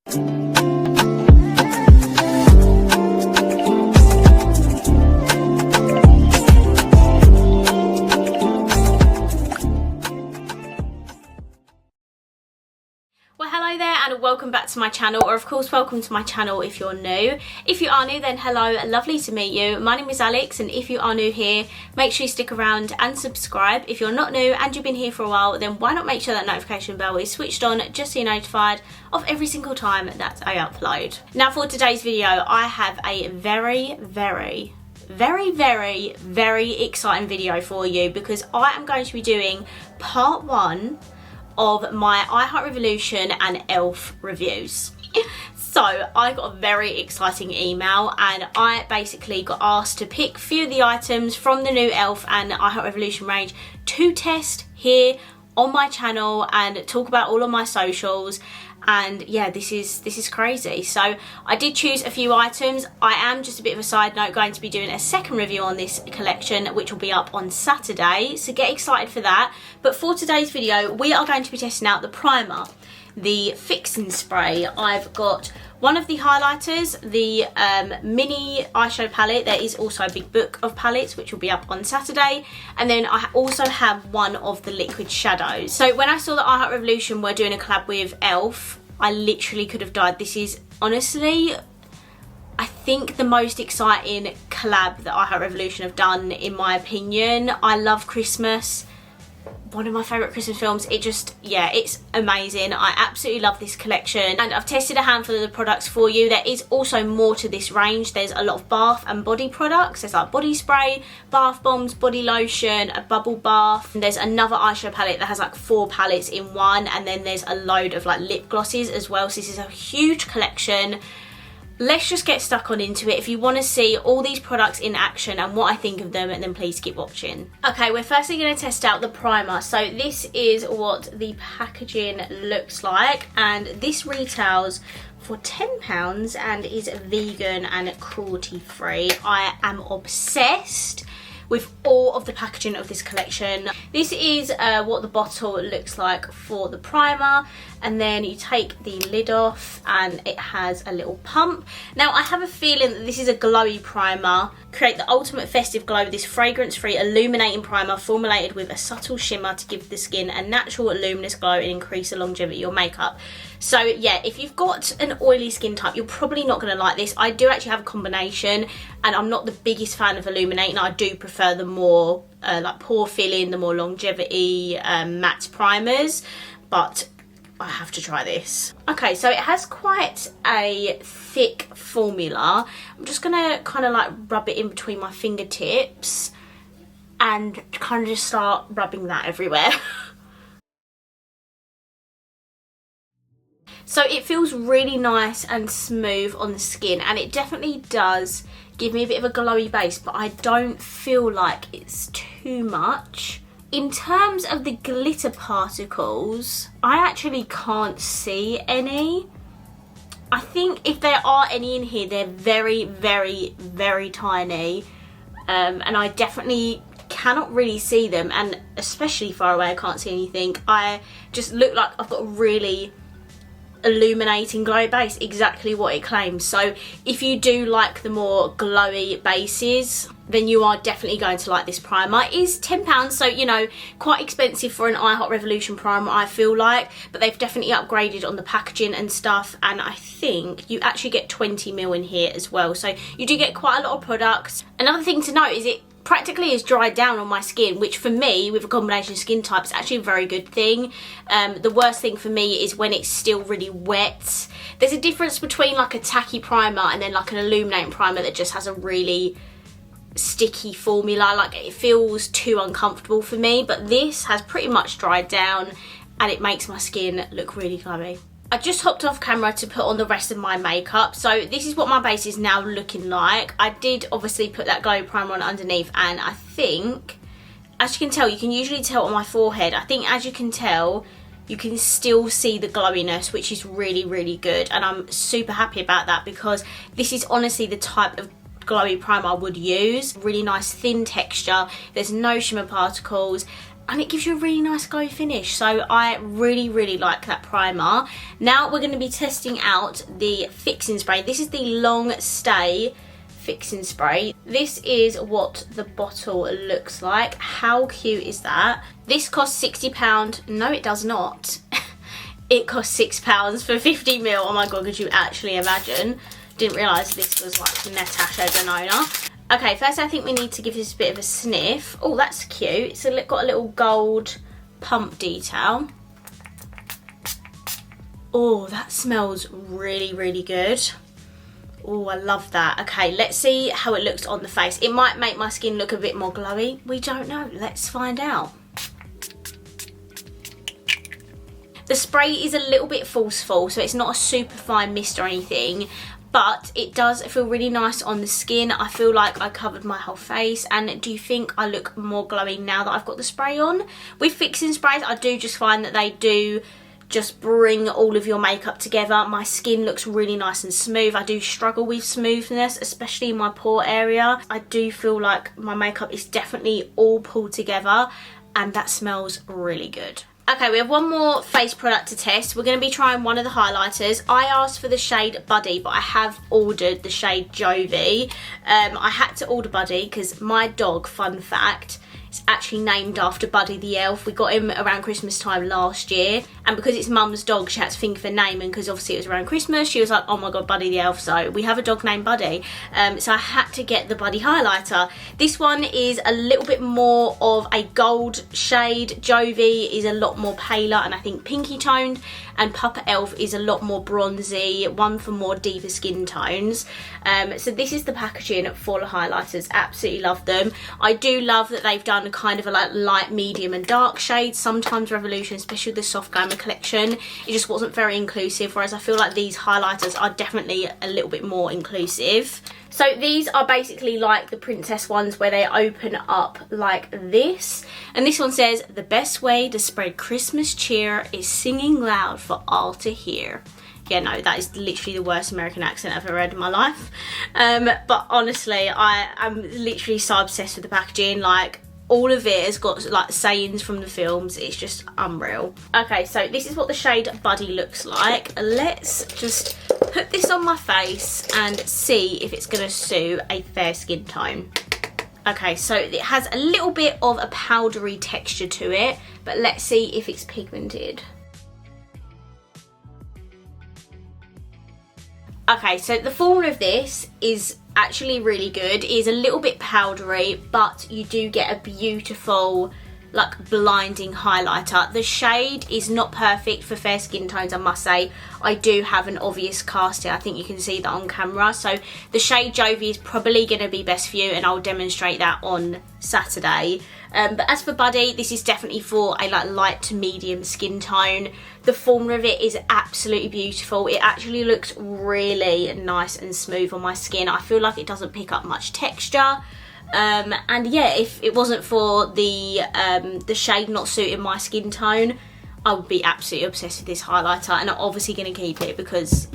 Well, hello there and welcome back to my channel, or of course welcome to my channel if you're new. If you are new, then hello, lovely to meet you. My name is Alex, and if you are new here, make sure you stick around and subscribe. If you're not new and you've been here for a while, then why not make sure that notification bell is switched on just so you're notified of every single time that I upload. Now for today's video, I have a very exciting video for you, because I am going to be doing part 1 of my I Heart Revolution and e.l.f. reviews. So I got a very exciting email, and I basically got asked to pick a few of the items from the new e.l.f. and I Heart Revolution range to test here on my channel and talk about all of my socials. And yeah, this is crazy. So I did choose a few items. I am, just a bit of a side note, going to be doing a second review on this collection, which will be up on Saturday, so get excited for that. But for today's video, we are going to be testing out the primer, the fixing spray. I've got one of the highlighters, the mini eyeshadow palette. There is also a big book of palettes which will be up on Saturday, and then I also have one of the liquid shadows. So when I saw that I Heart Revolution were doing a collab with e.l.f., I literally could have died. This is honestly, I think, the most exciting collab that I Heart Revolution have done, in my opinion. I love Christmas. One of my favourite Christmas films. It just, yeah, it's amazing. I absolutely love this collection, and I've tested a handful of the products for you. There is also more to this range. There's a lot of bath and body products. There's like body spray, bath bombs, body lotion, a bubble bath, and there's another eyeshadow palette that has like 4 palettes in one, and then there's a load of like lip glosses as well. So this is a huge collection. Let's just get stuck on into it. If you want to see all these products in action and what I think of them, then please keep watching. Okay, we're firstly going to test out the primer. So this is what the packaging looks like, and this retails for £10 and is vegan and cruelty free. I am obsessed with all of the packaging of this collection. This is what the bottle looks like for the primer, and then you take the lid off and it has a little pump. Now I have a feeling that this is a glowy primer. Create the ultimate festive glow with this fragrance-free illuminating primer formulated with a subtle shimmer to give the skin a natural luminous glow and increase the longevity of your makeup. So yeah, if you've got an oily skin type, you're probably not going to like this. I do actually have a combination, and I'm not the biggest fan of illuminating. I do prefer the more like pore filling, the more longevity matte primers, but I have to try this. Okay, so it has quite a thick formula. I'm just gonna kind of like rub it in between my fingertips and kind of just start rubbing that everywhere. So it feels really nice and smooth on the skin, and it definitely does give me a bit of a glowy base, but I don't feel like it's too much. In terms of the glitter particles, I actually can't see any. I think if there are any in here, they're very tiny, and I definitely cannot really see them, and especially far away I can't see anything. I just look like I've got a really illuminating glowy base, exactly what it claims. So if you do like the more glowy bases, then you are definitely going to like this primer. It is £10, so you know, quite expensive for an I Heart Revolution primer, I feel like, but they've definitely upgraded on the packaging and stuff, and I think you actually get 20ml in here as well, so you do get quite a lot of products. Another thing to note is it practically is dried down on my skin, which for me, with a combination of skin types, is actually a very good thing. The worst thing for me is when it's still really wet. There's a difference between like a tacky primer and then like an illuminating primer that just has a really sticky formula. Like, it feels too uncomfortable for me, but this has pretty much dried down and it makes my skin look really glowy. I just hopped off camera to put on the rest of my makeup, so this is what my base is now looking like. I did obviously put that glow primer on underneath, and I think, as you can tell, you can usually tell on my forehead, I think as you can tell, you can still see the glowiness, which is really good, and I'm super happy about that, because this is honestly the type of glowy primer I would use. Really nice thin texture, there's no shimmer particles, and it gives you a really nice glowy finish. So I really like that primer. Now we're going to be testing out the fixing spray. This is the Long Stay fixing spray. This is what the bottle looks like. How cute is that? This costs £60. No, it does not. It costs £6 for 50ml. Oh my god, could you actually imagine? Didn't realise this was like Natasha Denona. Okay, first I think we need to give this a bit of a sniff. Oh, that's cute. It's got a little gold pump detail. Oh, that smells really good. Oh, I love that. Okay, let's see how it looks on the face. It might make my skin look a bit more glowy. We don't know. Let's find out. The spray is a little bit forceful, so it's not a super fine mist or anything, but it does feel really nice on the skin. I feel like I covered my whole face. And do you think I look more glowy now that I've got the spray on? With fixing sprays, I do just find that they do just bring all of your makeup together. My skin looks really nice and smooth. I do struggle with smoothness, especially in my pore area. I do feel like my makeup is definitely all pulled together, and that smells really good. Okay, we have one more face product to test. We're going to be trying one of the highlighters. I asked for the shade Buddy, but I have ordered the shade Jovi. I had to order Buddy because my dog, fun fact, is actually named after Buddy the elf. We got him around Christmas time last year, and because it's mum's dog, she had to think of a name, and because obviously it was around Christmas, she was like, oh my god, Buddy the elf. So we have a dog named Buddy, so I had to get the Buddy highlighter. This one is a little bit more of a gold shade. Jovi is a lot more paler and I think pinky toned, and Papa Elf is a lot more bronzy, one for more deeper skin tones. So this is the packaging for the highlighters. Absolutely love them. I do love that they've done kind of a like light, medium and dark shades. Sometimes Revolution, especially with the Soft Glamour collection, it just wasn't very inclusive, whereas I feel like these highlighters are definitely a little bit more inclusive. So these are basically like the princess ones where they open up like this. And this one says, the best way to spread Christmas cheer is singing loud for all to hear. Yeah, no, that is literally the worst American accent I've ever read in my life. But honestly, I am literally so obsessed with the packaging. Like, all of it has got like sayings from the films. It's just unreal. Okay, so this is what the shade Buddy looks like. Let's just put this on my face and see if it's going to suit a fair skin tone. Okay, so it has a little bit of a powdery texture to it, but let's see if it's pigmented. Okay, so the formula of this is actually really good. It is a little bit powdery, but you do get a beautiful, like, blinding highlighter. The shade is not perfect for fair skin tones, I must say. I do have an obvious cast here. I think you can see that on camera. So the shade Jovi is probably going to be best for you, and I'll demonstrate that on Saturday. But as for Buddy, this is definitely for a like light to medium skin tone. The formula of it is absolutely beautiful. It actually looks really nice and smooth on my skin. I feel like it doesn't pick up much texture. And yeah, if it wasn't for the shade not suiting my skin tone, I would be absolutely obsessed with this highlighter, and I'm obviously going to keep it because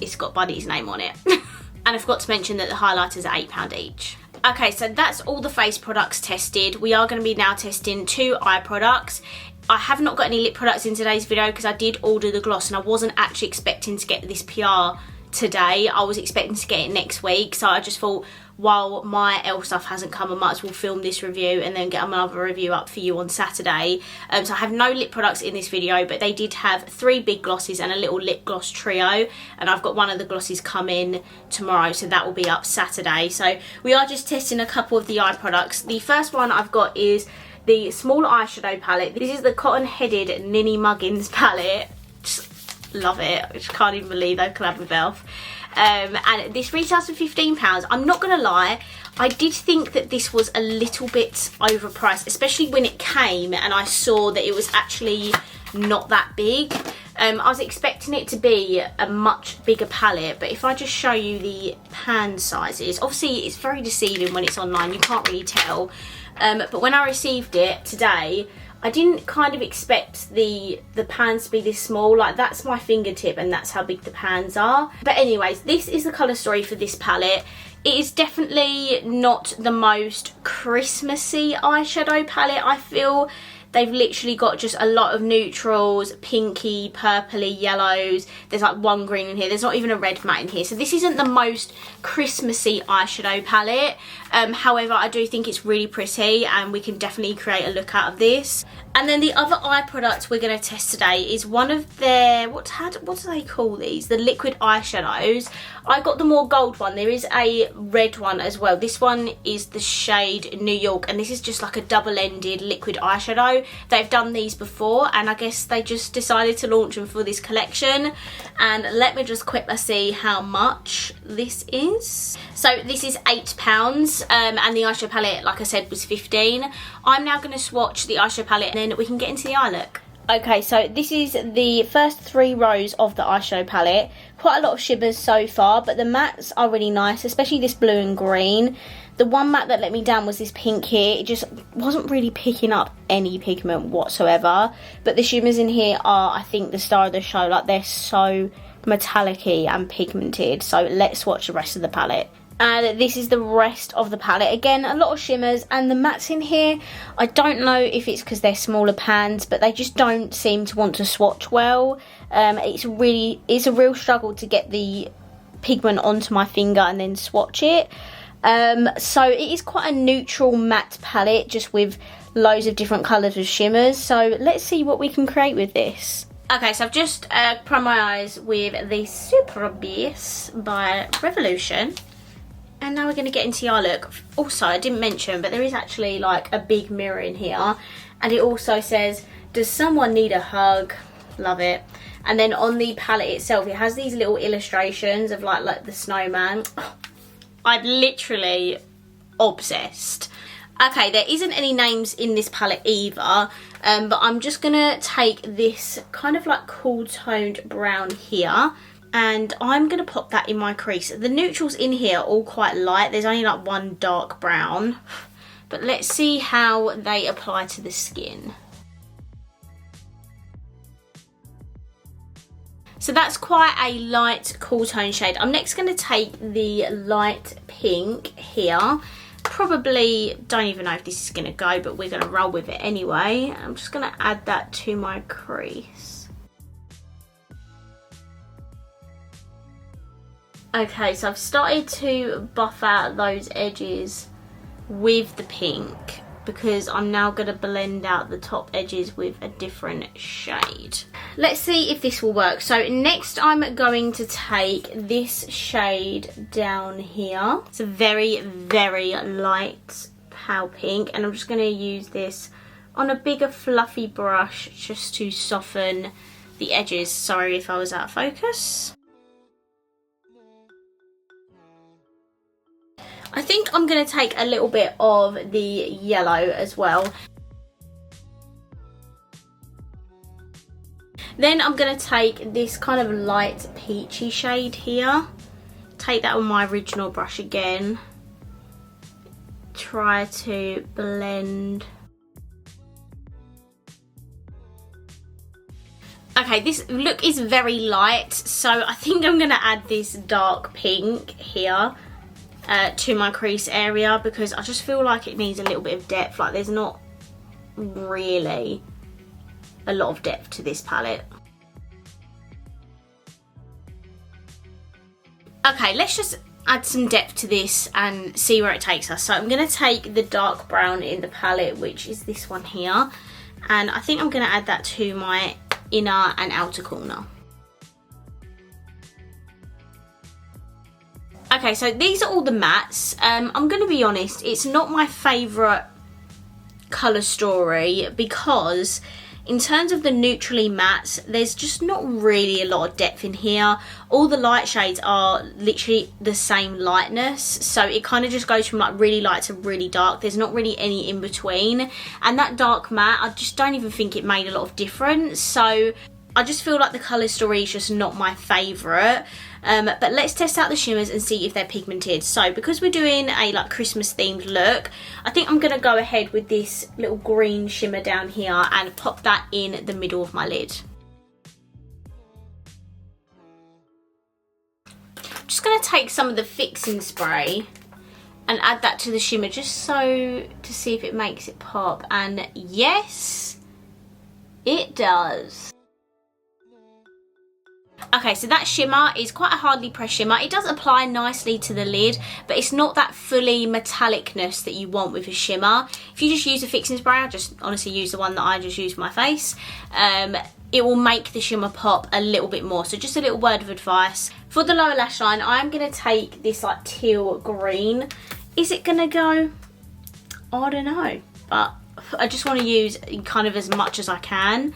it's got Buddy's name on it. And I forgot to mention that the highlighters are £8 each. Okay, so that's all the face products tested. We are going to be now testing 2 eye products. I have not got any lip products in today's video because I did order the gloss, and I wasn't actually expecting to get this PR today. I was expecting to get it next week, so I just thought, while my elf stuff hasn't come, I might as well film this review and then get another review up for you on Saturday. So I have no lip products in this video, but they did have 3 big glosses and a little lip gloss trio, and I've got one of the glosses coming tomorrow, so that will be up Saturday. So we are just testing a couple of the eye products. The first one I've got is the small eyeshadow palette. This is the cotton headed Ninny Muggins palette. Just love it. I just can't even believe they've collabed with Elf. And this retails for £15. I'm not gonna lie, I did think that this was a little bit overpriced, especially when it came and I saw that it was actually not that big. I was expecting it to be a much bigger palette, but if I just show you the pan sizes, obviously it's very deceiving when it's online, you can't really tell. But when I received it today, I didn't kind of expect the pans to be this small. Like, that's my fingertip and that's how big the pans are. But anyways, this is the colour story for this palette. It is definitely not the most Christmassy eyeshadow palette, I feel. They've literally got just a lot of neutrals, pinky, purpley, yellows. There's like one green in here. There's not even a red matte in here. So this isn't the most Christmassy eyeshadow palette. However, I do think it's really pretty and we can definitely create a look out of this. And then the other eye product we're going to test today is one of their, what do they call these? The liquid eyeshadows. I got the more gold one. There is a red one as well. This one is the shade New York, and this is just like a double-ended liquid eyeshadow. They've done these before, and I guess they just decided to launch them for this collection. And let me just quickly see how much this is. So this is £8, and the eyeshadow palette, like I said, was 15. I'm now going to swatch the eyeshadow palette, and then we can get into the eye look. Okay, so this is the first 3 rows of the eyeshadow palette. Quite a lot of shimmers so far, but the mattes are really nice, especially this blue and green. The one matte that let me down was this pink here. It just wasn't really picking up any pigment whatsoever. But the shimmers in here are, I think, the star of the show. Like, they're so metallic-y and pigmented. So let's watch the rest of the palette. And this is the rest of the palette. Again, a lot of shimmers, and the mattes in here, I don't know if it's because they're smaller pans, but they just don't seem to want to swatch well. It's a real struggle to get the pigment onto my finger and then swatch it. So it is quite a neutral matte palette, just with loads of different colours of shimmers. So let's see what we can create with this. Okay, so I've just primed my eyes with the Super Base by Revolution. And now we're going to get into the eye look. Also, I didn't mention, but there is actually like a big mirror in here. And it also says, does someone need a hug? Love it. And then on the palette itself, it has these little illustrations of like the snowman. Oh, I'm literally obsessed. Okay, there isn't any names in this palette either. But I'm just going to take this kind of like cool toned brown here. And I'm going to pop that in my crease. The neutrals in here are all quite light. There's only like one dark brown. But let's see how they apply to the skin. So that's quite a light cool tone shade. I'm next going to take the light pink here. Probably don't even know if this is going to go, but we're going to roll with it anyway. I'm just going to add that to my crease. Okay, so I've started to buff out those edges with the pink because I'm now going to blend out the top edges with a different shade. Let's see if this will work. So next I'm going to take this shade down here. It's a very, very light pale pink, and I'm just going to use this on a bigger fluffy brush just to soften the edges. Sorry if I was out of focus. I think I'm going to take a little bit of the yellow as well. Then I'm going to take this kind of light peachy shade here. Take that on my original brush again. Try to blend. Okay, this look is very light, so I think I'm going to add this dark pink here. To my crease area because I just feel like it needs a little bit of depth. Like, there's not really a lot of depth to this palette. Okay, let's just add some depth to this and see where it takes us. So I'm going to take the dark brown in the palette, which is this one here, and I think I'm going to add that to my inner and outer corner. Okay, so these are all the mattes. I'm going to be honest, it's not my favourite colour story because in terms of the neutrally mattes, there's just not really a lot of depth in here. All the light shades are literally the same lightness, so it kind of just goes from like really light to really dark. There's not really any in between, and that dark matte, I just don't even think it made a lot of difference. So I just feel like the colour story is just not my favourite. But let's test out the shimmers and see if they're pigmented. So because we're doing a like Christmas themed look, I think I'm going to go ahead with this little green shimmer down here and pop that in the middle of my lid. I'm just going to take some of the fixing spray and add that to the shimmer just so to see if it makes it pop. And yes, It does. Okay, so that shimmer is quite a hardly pressed shimmer. It does apply nicely to the lid, but it's not that fully metallicness that you want with a shimmer. If you just use a fixing spray, I just honestly use the one that I just used for my face, it will make the shimmer pop a little bit more. So just a little word of advice. For the lower lash line, I'm going to take this like teal green. Is it going to go? I don't know, but I just want to use kind of as much as I can.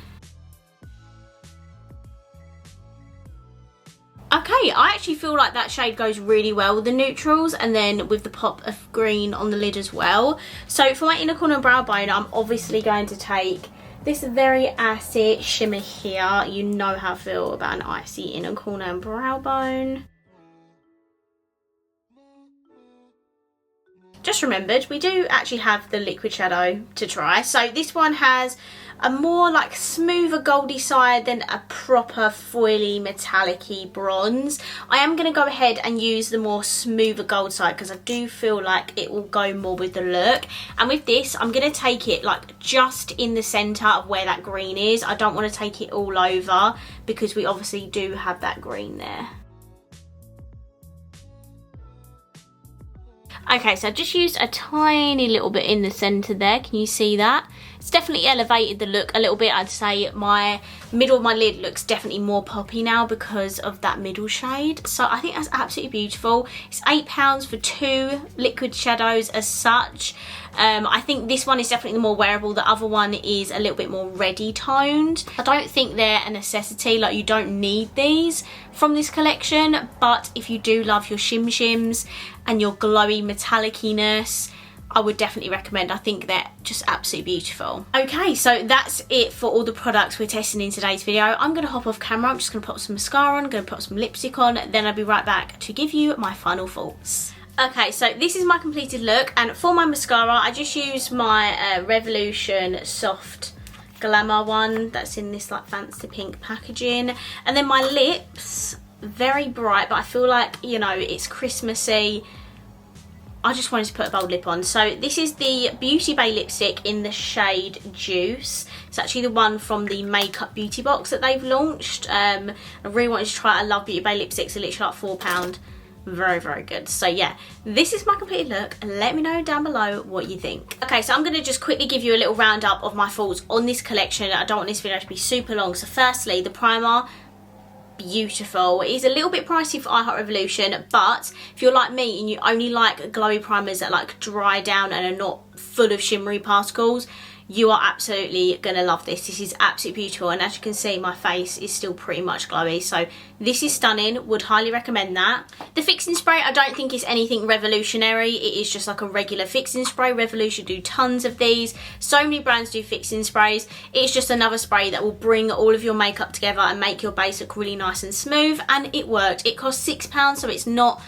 Okay, I actually feel like that shade goes really well with the neutrals and then with the pop of green on the lid as well. So for my inner corner and brow bone, I'm obviously going to take this very icy shimmer here. You know how I feel about an icy inner corner and brow bone. Just remembered, we do actually have the liquid shadow to try. So this one has a more like smoother goldy side than a proper foily metallic-y bronze. I am going to go ahead and use the more smoother gold side because I do feel like it will go more with the look. And with this, I'm going to take it like just in the centre of where that green is. I don't want to take it all over because we obviously do have that green there. Okay, so I just used a tiny little bit in the centre there. Can you see that? It's definitely elevated the look a little bit. I'd say my middle of my lid looks definitely more poppy now because of that middle shade. So I think that's absolutely beautiful. It's £8 for 2 liquid shadows as such. I think this one is definitely the more wearable. The other one is a little bit more reddy toned. I don't think they're a necessity, like you don't need these from this collection, but if you do love your shim shims and your glowy metallic-iness, I would definitely recommend. I think they're just absolutely beautiful. Okay, so that's it for all the products we're testing in today's video. I'm going to hop off camera. I'm just going to put some mascara on, going to put some lipstick on, then I'll be right back to give you my final thoughts. Okay, so this is my completed look, and for my mascara, I just used my Revolution Soft Glamour one that's in this like fancy pink packaging. And then my lips, very bright, but I feel like, you know, it's Christmassy. I just wanted to put a bold lip on. So this is the Beauty Bay lipstick in the shade Juice. It's actually the one from the Makeup Beauty box that they've launched. I really wanted to try it. I love Beauty Bay lipsticks. They're literally like £4. Very, very good. So yeah, this is my completed look. Let me know down below what you think. Okay, so I'm going to just quickly give you a little roundup of my thoughts on this collection. I don't want this video to be super long. So firstly, the primer, beautiful. It is a little bit pricey for I Heart Revolution, but if you're like me and you only like glowy primers that like dry down and are not full of shimmery particles, you are absolutely gonna love this. This is absolutely beautiful, and as you can see, my face is still pretty much glowy, so this is stunning. Would highly recommend that. The fixing spray, I don't think is anything revolutionary. It is just like a regular fixing spray. Revolution do tons of these. So many brands do fixing sprays. It's just another spray that will bring all of your makeup together and make your base look really nice and smooth, and it worked. It cost £6, so it's not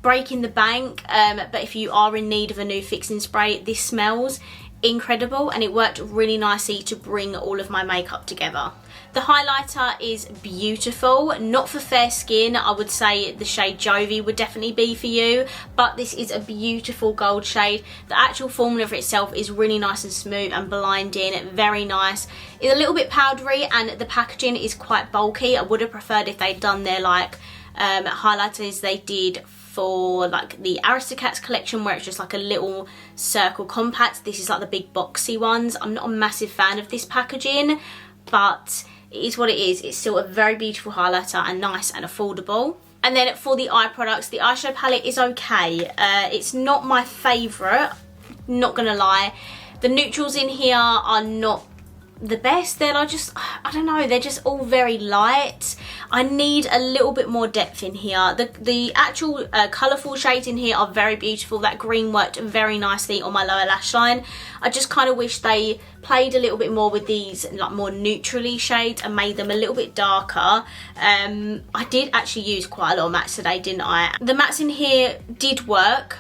breaking the bank, but if you are in need of a new fixing spray, this smells incredible, and it worked really nicely to bring all of my makeup together. The highlighter is beautiful, not for fair skin. I would say the shade Jovi would definitely be for you, but this is a beautiful gold shade. The actual formula for itself is really nice and smooth and blinding, very nice. It's a little bit powdery and the packaging is quite bulky. I would have preferred if they'd done their like highlighters they did for like the Aristocats collection, where it's just like a little circle compact. This is like the big boxy ones. I'm not a massive fan of this packaging, but it is what it is. It's still a very beautiful highlighter and nice and affordable. And then for the eye products, the eyeshadow palette is okay. It's not my favourite, not gonna lie. The neutrals in here are not the best. They're like just, I don't know, they're just all very light. I need a little bit more depth in here. The actual colourful shades in here are very beautiful. That green worked very nicely on my lower lash line. I just kind of wish they played a little bit more with these like more neutrally shades and made them a little bit darker. I did actually use quite a lot of mattes today, didn't I? The mattes in here did work.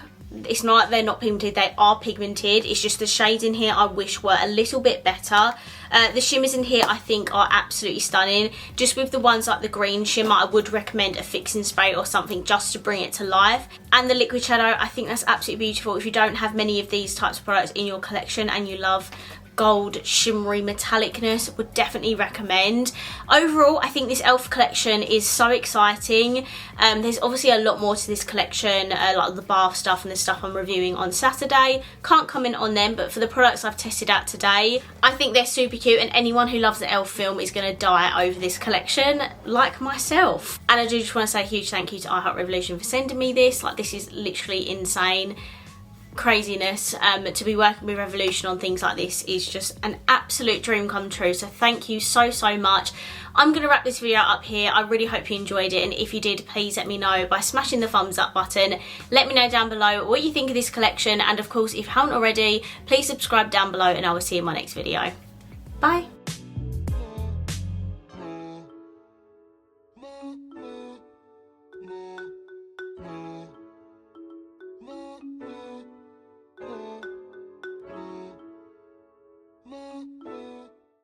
It's not like they're not pigmented, they are pigmented. It's just the shades in here I wish were a little bit better. The shimmers in here I think are absolutely stunning. Just with the ones like the green shimmer, I would recommend a fixing spray or something just to bring it to life. And the liquid shadow, I think that's absolutely beautiful. If you don't have many of these types of products in your collection and you love gold shimmery metallicness. Would definitely recommend. Overall, I think this e.l.f. collection is so exciting. There's obviously a lot more to this collection, like the bath stuff and the stuff I'm reviewing on Saturday. Can't comment on them, but for the products I've tested out today, I think they're super cute, and anyone who loves the e.l.f. film is going to die over this collection, like myself. And I do just want to say a huge thank you to iHeartRevolution for sending me this. Like, this is literally insane. Craziness. To be working with Revolution on things like this is just an absolute dream come true, so thank you so much. I'm going to wrap this video up here. I really hope you enjoyed it, and if you did, please let me know by smashing the thumbs up button. Let me know down below what you think of this collection, and of course, if you haven't already, please subscribe down below, and I will see you in my next video. Bye.